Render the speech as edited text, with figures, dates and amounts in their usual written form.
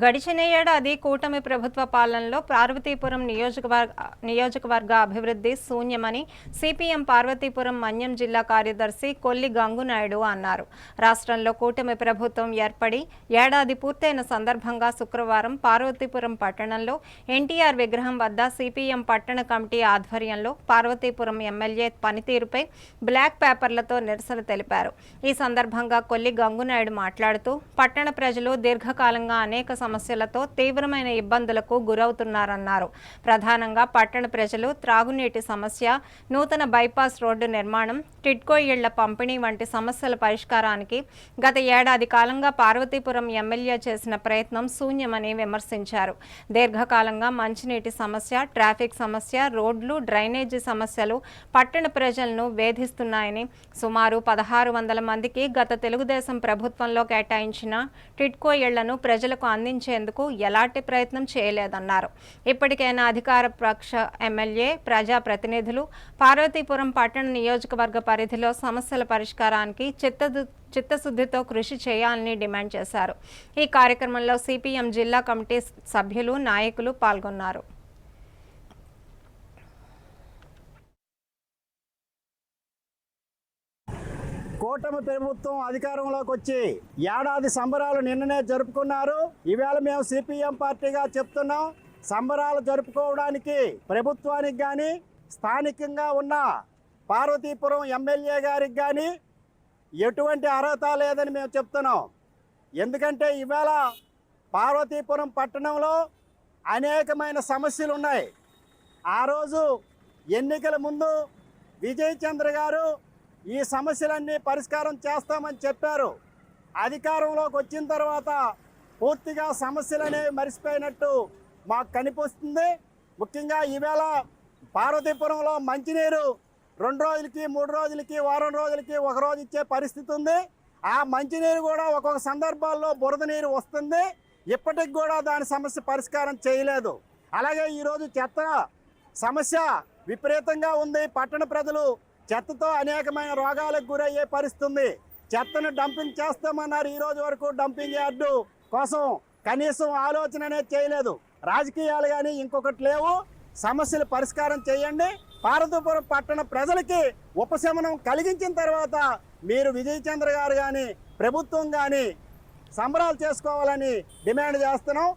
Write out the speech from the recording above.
గడిచిన ఏడాది కూటమి ప్రభుత్వ పాలనలో పార్వతీపురం నియోజకవర్గ అభివృద్ధి శూన్యమని సిపిఎం పార్వతీపురం మన్యం జిల్లా కార్యదర్శి కొల్లి గంగునాయుడు అన్నారు. రాష్ట్రంలో కూటమి ప్రభుత్వం ఏర్పడి ఏడాది పూర్తయిన సందర్భంగా శుక్రవారం పార్వతీపురం పట్టణంలో ఎన్టీఆర్ విగ్రహం వద్ద సిపిఎం పట్టణ కమిటీ ఆధ్వర్యంలో పార్వతీపురం ఎమ్మెల్యే పనితీరుపై బ్లాక్ పేపర్లతో నిరసన తెలిపారు. ఈ సందర్భంగా కొల్లి గంగునాయుడు మాట్లాడుతూ పట్టణ ప్రజలు దీర్ఘకాలంగా అనేక సమస్యలతో తీవ్రమైన ఇబ్బందులకు గురవుతున్నారన్నారు. ప్రధానంగా పట్టణ ప్రజలు త్రాగునీటి సమస్య, నూతన బైపాస్ రోడ్డు నిర్మాణం, టిడ్కో ఇళ్ల పంపిణీ వంటి సమస్యల పరిష్కారానికి గత ఏడాది కాలంగా పార్వతీపురం ఎమ్మెల్యే చేసిన ప్రయత్నం శూన్యమని విమర్శించారు. దీర్ఘకాలంగా మంచినీటి సమస్య, ట్రాఫిక్ సమస్య, రోడ్లు, డ్రైనేజీ సమస్యలు పట్టణ ప్రజలను వేధిస్తున్నాయని, సుమారు 1600 మందికి గత తెలుగుదేశం ప్రభుత్వంలో కేటాయించిన టిడ్కో ఇళ్లను ప్రజలకు అందించేందుకు ఎలాంటి ప్రయత్నం చేయలేదన్నారు. ఇప్పటికైనా అధికార పక్ష ఎమ్మెల్యే, ప్రజాప్రతినిధులు పార్వతీపురం పట్టణ నియోజకవర్గ పరిధిలో సమస్యల పరిష్కారానికి చిత్తశుద్ధితో కృషి చేయాలని డిమాండ్ చేశారు. ఈ కార్యక్రమంలో సిపిఎం జిల్లా కమిటీ సభ్యులు, నాయకులు పాల్గొన్నారు. కూటమి ప్రభుత్వం అధికారంలోకి వచ్చి ఏడాది సంబరాలు నిన్ననే జరుపుకున్నారు. ఈవేళ మేము సిపిఎం పార్టీగా చెప్తున్నాం, సంబరాలు జరుపుకోవడానికి ప్రభుత్వానికి కానీ స్థానికంగా ఉన్న పార్వతీపురం ఎమ్మెల్యే గారికి కానీ ఎటువంటి అర్హత లేదని మేము చెప్తున్నాం. ఎందుకంటే ఈవేళ పార్వతీపురం పట్టణంలో అనేకమైన సమస్యలు ఉన్నాయి. ఆ రోజు ఎన్నికల ముందు విజయ్ చంద్ర గారు ఈ సమస్యలన్నీ పరిష్కారం చేస్తామని చెప్పారు. అధికారంలోకి వచ్చిన తర్వాత పూర్తిగా సమస్యలు అనేవి మరిచిపోయినట్టు మాకు కనిపిస్తుంది. ముఖ్యంగా ఈవేళ పార్వతీపురంలో మంచినీరు 2 రోజులకి, 3 రోజులకి, వారం రోజులకి, ఒక రోజు ఇచ్చే పరిస్థితి ఉంది. ఆ మంచినీరు కూడా ఒక్కొక్క సందర్భాల్లో బురద నీరు వస్తుంది. ఇప్పటికి కూడా దాని సమస్య పరిష్కారం చేయలేదు. అలాగే ఈరోజు చెత్త సమస్య విపరీతంగా ఉంది. పట్టణ ప్రజలు చెత్తతో అనేకమైన రోగాలకు గురయ్యే పరిస్థితుంది. చెత్తను డంపింగ్ చేస్తామన్నారు. ఈ రోజు వరకు డంపింగ్ యార్డు కోసం కనీసం ఆలోచన అనేది చేయలేదు. రాజకీయాలు కానీ ఇంకొకటి లేవు. సమస్యలు పరిష్కారం చేయండి. పార్వతీపురం పట్టణ ప్రజలకి ఉపశమనం కలిగించిన తర్వాత మీరు విజయ్ చంద్ర గారు కానీ ప్రభుత్వం కానీ సంబరాలు చేసుకోవాలని డిమాండ్ చేస్తున్నాం.